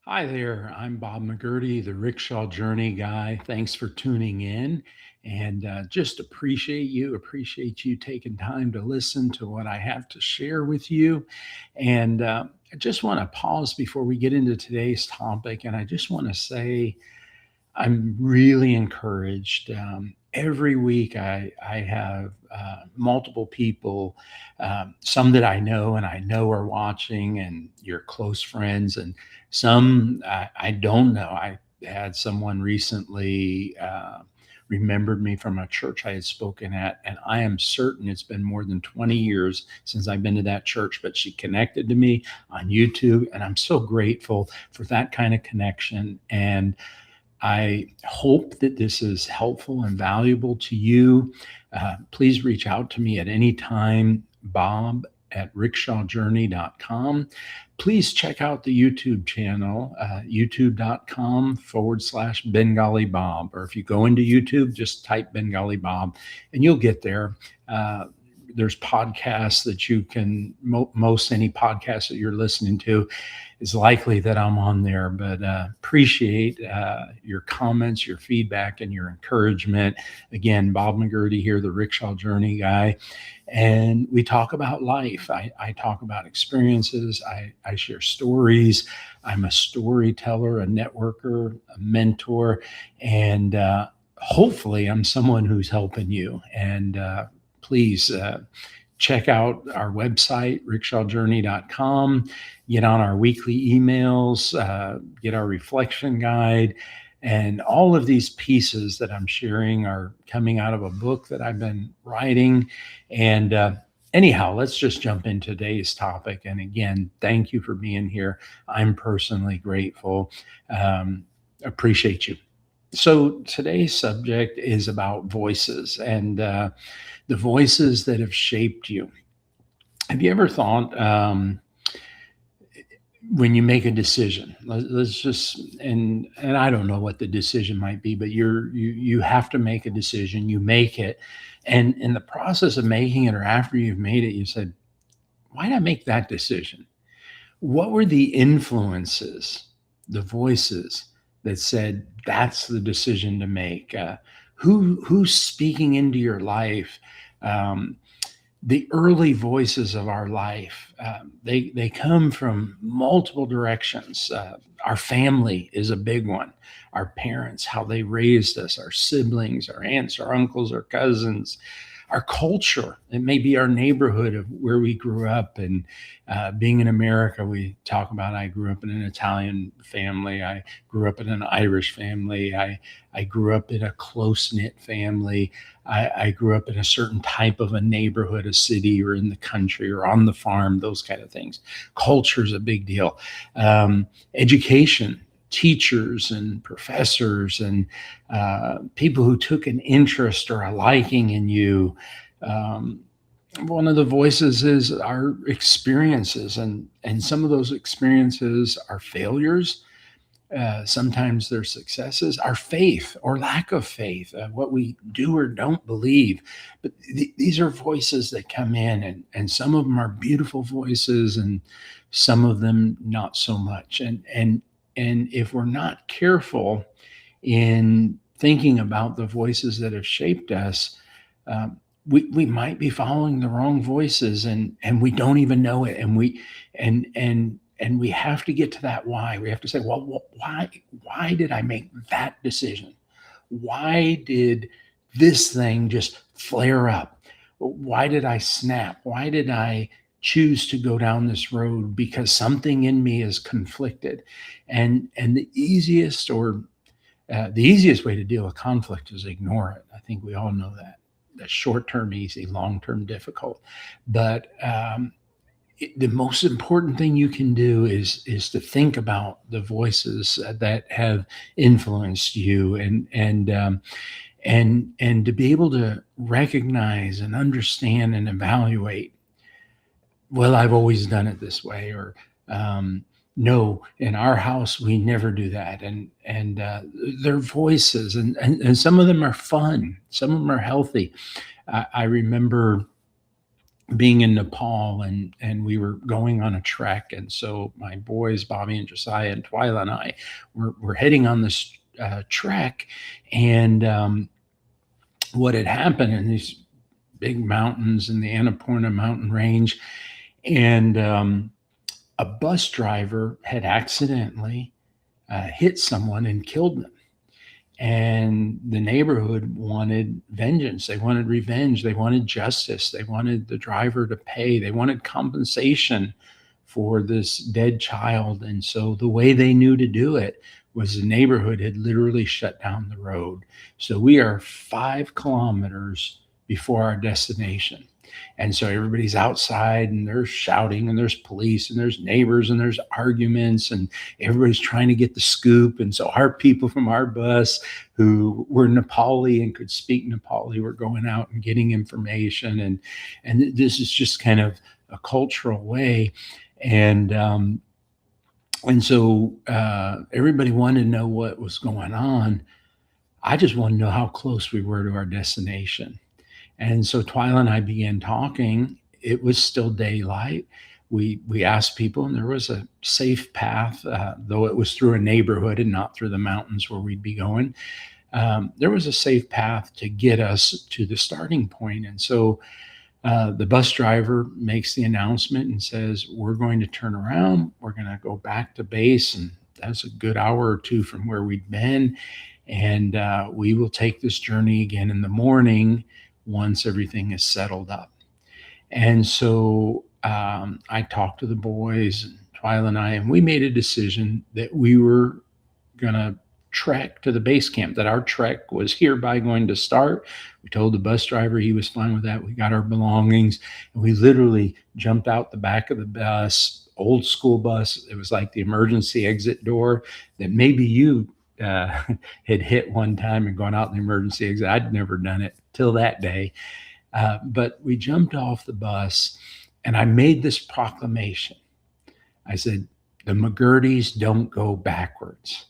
Hi there. I'm Bob McGurty, the Rickshaw Journey guy. Thanks for tuning in and just appreciate you taking time to listen to what I have to share with you. And I just want to pause before we get into today's topic. And I just want to say I'm really encouraged. Every week, I have multiple people, some that I know and I know are watching, and you're close friends, and some I don't know. I had someone recently remembered me from a church I had spoken at, and I am certain it's been more than 20 years since I've been to that church, but she connected to me on YouTube, and I'm so grateful for that kind of connection. And I hope that this is helpful and valuable to you. Please reach out to me at any time, Bob at rickshawjourney.com. Please check out the YouTube channel, youtube.com/ Bengali Bob. Or if you go into YouTube, just type Bengali Bob and you'll get there. There's podcasts that you can, most any podcast that you're listening to is likely that I'm on there, but appreciate your comments, your feedback, and your encouragement. Again, Bob McGurty here, the Rickshaw Journey guy. And we talk about life. I talk about experiences. I share stories. I'm a storyteller, a networker, a mentor, and hopefully I'm someone who's helping you. And please check out our website, rickshawjourney.com, get on our weekly emails, get our reflection guide. And all of these pieces that I'm sharing are coming out of a book that I've been writing. And anyhow, let's just jump into today's topic. And again, thank you for being here. I'm personally grateful. Appreciate you. So today's subject is about voices and the voices that have shaped you. Have you ever thought when you make a decision, let's just and I don't know what the decision might be, but you have to make a decision. You make it, and in the process of making it, or after you've made it, you said, "Why did I make that decision? What were the influences, the voices that said that's the decision to make? Who's speaking into your life? Um, the early voices of our life, they come from multiple directions. Our family is a big one. Our parents, how they raised us, our siblings, our aunts, our uncles, our cousins, our culture. It may be our neighborhood of where we grew up. And being in America, we talk about I grew up in an Italian family. I grew up in an Irish family. I grew up in a close knit family. I grew up in a certain type of a neighborhood, a city, or in the country, or on the farm, those kind of things. Culture is a big deal. Education, teachers and professors and people who took an interest or a liking in you. Um, One of the voices is our experiences, and some of those experiences are failures. Sometimes they're successes, our faith or lack of faith, what we do or don't believe. But these are voices that come in, and some of them are beautiful voices, and some of them not so much. And if we're not careful in thinking about the voices that have shaped us, we might be following the wrong voices, and we don't even know it. And we have to get to that why. We have to say, well, why did I make that decision? Why did this thing just flare up? Why did I snap? Why did I choose to go down this road? Because something in me is conflicted. And the easiest way to deal with conflict is ignore it. I think we all know that. That's short term easy, long term difficult. But the most important thing you can do is to think about the voices that have influenced you, and to be able to recognize and understand and evaluate. Well, I've always done it this way, or no, in our house we never do that. And their voices, and some of them are fun, some of them are healthy. I remember being in Nepal, and we were going on a trek. And so my boys, Bobby and Josiah and Twyla and I were heading on this trek. And what had happened in these big mountains in the Annapurna mountain range, and a bus driver had accidentally hit someone and killed them. And the neighborhood wanted vengeance. They wanted revenge. They wanted justice. They wanted the driver to pay. They wanted compensation for this dead child. And so the way they knew to do it was the neighborhood had literally shut down the road. So we are 5 kilometers before our destination. And so everybody's outside and they're shouting, and there's police and there's neighbors and there's arguments, and everybody's trying to get the scoop. And so our people from our bus who were Nepali and could speak Nepali were going out and getting information. And this is just kind of a cultural way. And so everybody wanted to know what was going on. I just wanted to know how close we were to our destination. And so Twyla and I began talking. It was still daylight. We asked people, and there was a safe path, though it was through a neighborhood and not through the mountains where we'd be going. There was a safe path to get us to the starting point. And so the bus driver makes the announcement and says, we're going to turn around. We're going to go back to base. And that's a good hour or two from where we'd been. And we will take this journey again in the morning once everything is settled up. And so I talked to the boys, and Twyla and I, and we made a decision that we were going to trek to the base camp, that our trek was hereby going to start. We told the bus driver, he was fine with that. We got our belongings, and we literally jumped out the back of the bus, old school bus. It was like the emergency exit door that maybe you had hit one time and gone out in the emergency exit. I'd never done it till that day. But we jumped off the bus, and I made this proclamation. I said, the McGurdy's don't go backwards.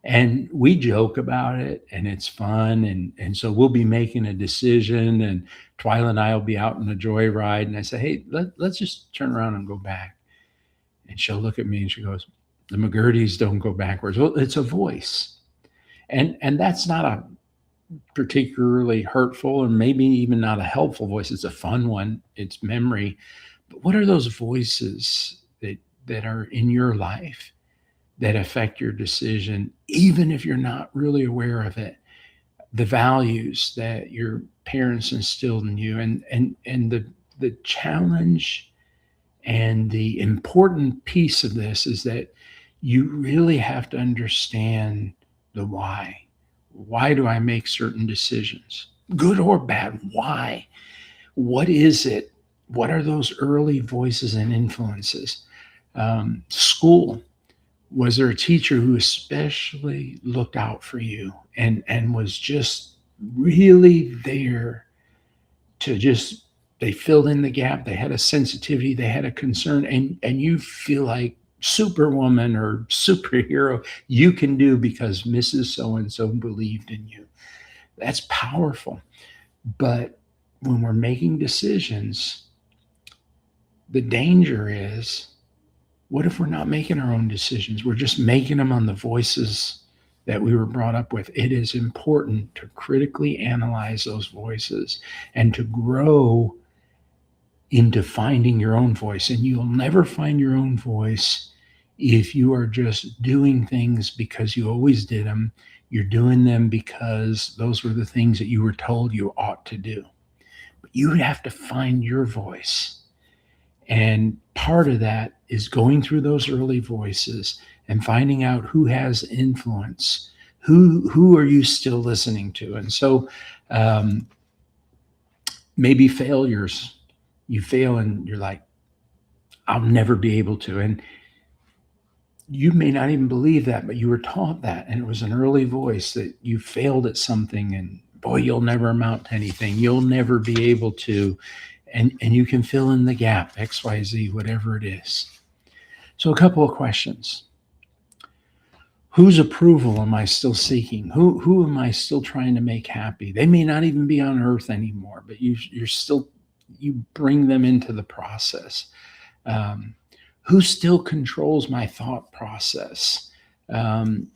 And we joke about it, and it's fun. And so we'll be making a decision, and Twyla and I will be out on a joyride. And I say, hey, let's just turn around and go back. And she'll look at me and she goes, the McGurdy's don't go backwards. Well, it's a voice. And that's not a particularly hurtful, and maybe even not a helpful voice. It's a fun one. It's memory. But what are those voices that are in your life that affect your decision, even if you're not really aware of it? The values that your parents instilled in you, and the challenge and the important piece of this is that you really have to understand the why. Why do I make certain decisions? Good or bad? Why? What is it? What are those early voices and influences? School. Was there a teacher who especially looked out for you and was just really there to just, they filled in the gap, they had a sensitivity, they had a concern, and you feel like superwoman or superhero you can do because Mrs. So-and-so believed in you. That's powerful. But when we're making decisions, the danger is, what if we're not making our own decisions? We're just making them on the voices that we were brought up with. It is important to critically analyze those voices and to grow into finding your own voice. And you'll never find your own voice if you are just doing things because you always did them. You're doing them because those were the things that you were told you ought to do. But you have to find your voice. And part of that is going through those early voices and finding out who has influence. Who are you still listening to? And so maybe failures. You fail and you're like, I'll never be able to. And you may not even believe that, but you were taught that. And it was an early voice that you failed at something, and boy, you'll never amount to anything. You'll never be able to. And you can fill in the gap, X, Y, Z, whatever it is. So a couple of questions. Whose approval am I still seeking? Who am I still trying to make happy? They may not even be on earth anymore, but you're still you bring them into the process. Um, who still controls my thought process? Um,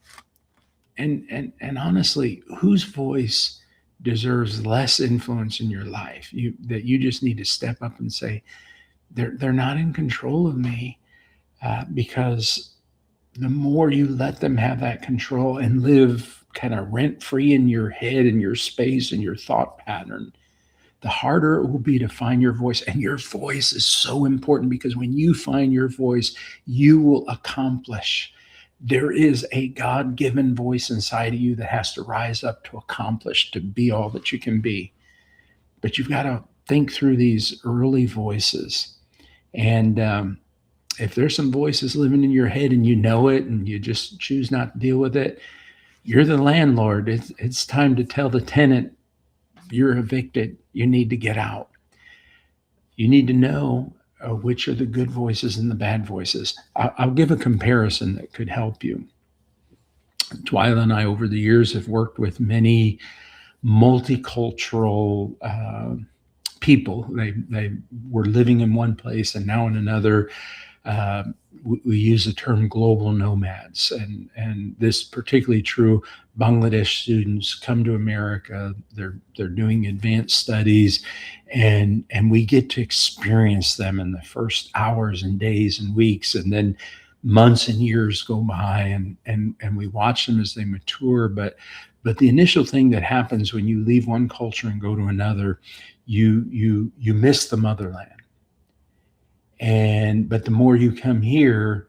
and honestly, whose voice deserves less influence in your life? That you just need to step up and say, they're not in control of me, because the more you let them have that control and live kind of rent free in your head and your space and your thought pattern, the harder it will be to find your voice. And your voice is so important, because when you find your voice, you will accomplish. There is a God given voice inside of you that has to rise up to accomplish, to be all that you can be. But you've got to think through these early voices. And if there's some voices living in your head and you know it and you just choose not to deal with it, you're the landlord. It's time to tell the tenant, you're evicted. You need to get out. You need to know which are the good voices and the bad voices. I'll give a comparison that could help you. Twyla and I, over the years, have worked with many multicultural people. They were living in one place and now in another. Uh, we use the term global nomads, and this particularly true. Bangladesh students come to America. They're doing advanced studies, and we get to experience them in the first hours and days and weeks, and then months and years go by, and we watch them as they mature. But the initial thing that happens when you leave one culture and go to another, you miss the motherland. But the more you come here,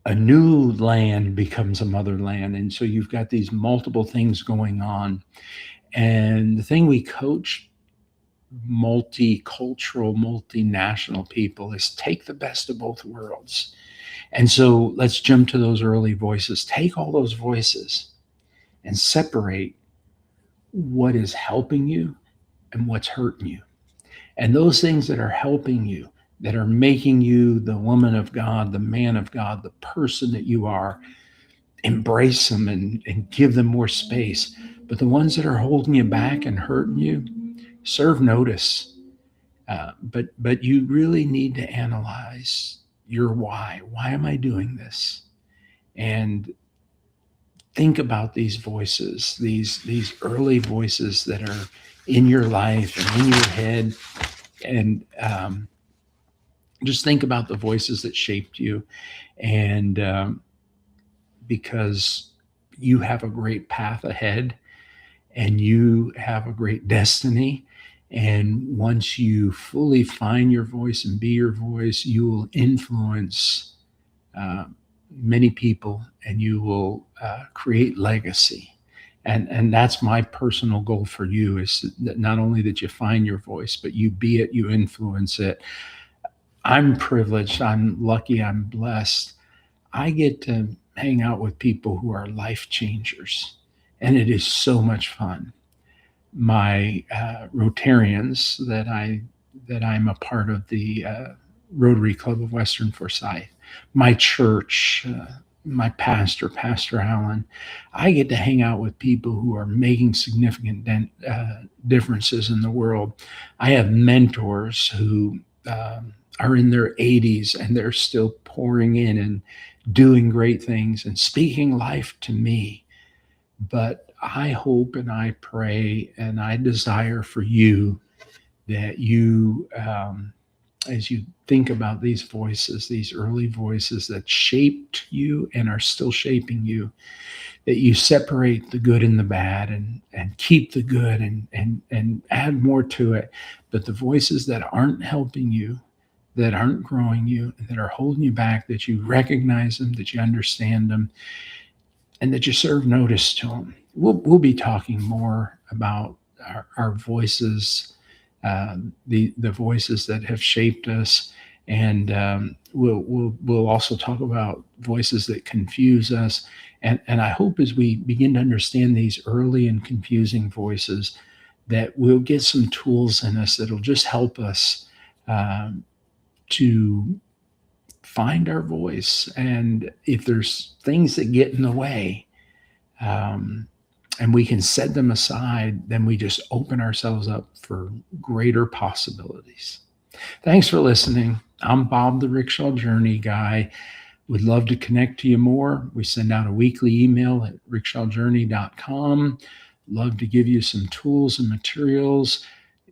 a new land becomes a motherland. And so you've got these multiple things going on. And the thing we coach multicultural, multinational people is take the best of both worlds. And so let's jump to those early voices. Take all those voices and separate what is helping you and what's hurting you. And those things that are helping you, that are making you the woman of God, the man of God, the person that you are, embrace them and give them more space. But the ones that are holding you back and hurting you, serve notice. But you really need to analyze your why. Why am I doing this? And think about these voices, these early voices that are in your life and in your head, and just think about the voices that shaped you. And because you have a great path ahead and you have a great destiny. And once you fully find your voice and be your voice, you will influence uh, many people, and you will create legacy. And that's my personal goal for you, is that not only that you find your voice, but you be it, you influence it. I'm privileged, I'm lucky, I'm blessed. I get to hang out with people who are life changers, and it is so much fun. My Rotarians that I'm a part of, the Rotary Club of Western Forsyth, my church, my pastor, Pastor Allen. I get to hang out with people who are making significant differences in the world. I have mentors who are in their 80s and they're still pouring in and doing great things and speaking life to me. But I hope and I pray and I desire for you that you, as you think about these voices, these early voices that shaped you and are still shaping you, that you separate the good and the bad, and keep the good and add more to it. But the voices that aren't helping you, that aren't growing you, that are holding you back, that you recognize them, that you understand them, and that you serve notice to them. We'll be talking more about our voices, the voices that have shaped us, and we'll also talk about voices that confuse us. And I hope as we begin to understand these early and confusing voices, that we'll get some tools in us that'll just help us to find our voice. And if there's things that get in the way, um, and we can set them aside, then we just open ourselves up for greater possibilities. Thanks for listening. I'm Bob, the Rickshaw Journey guy. Would love to connect to you more. We send out a weekly email at rickshawjourney.com. Love to give you some tools and materials.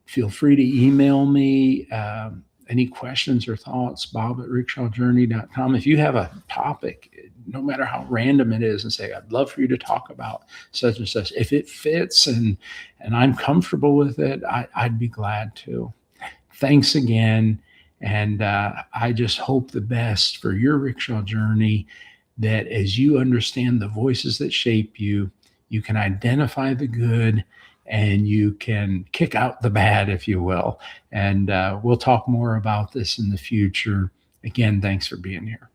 Feel free to email me any questions or thoughts, bob at rickshawjourney.com. If you have a topic, no matter how random it is, and say, I'd love for you to talk about such and such, if it fits and I'm comfortable with it, I'd be glad to. Thanks again. And I just hope the best for your rickshaw journey, that as you understand the voices that shape you, you can identify the good and you can kick out the bad, if you will. And we'll talk more about this in the future. Again, thanks for being here.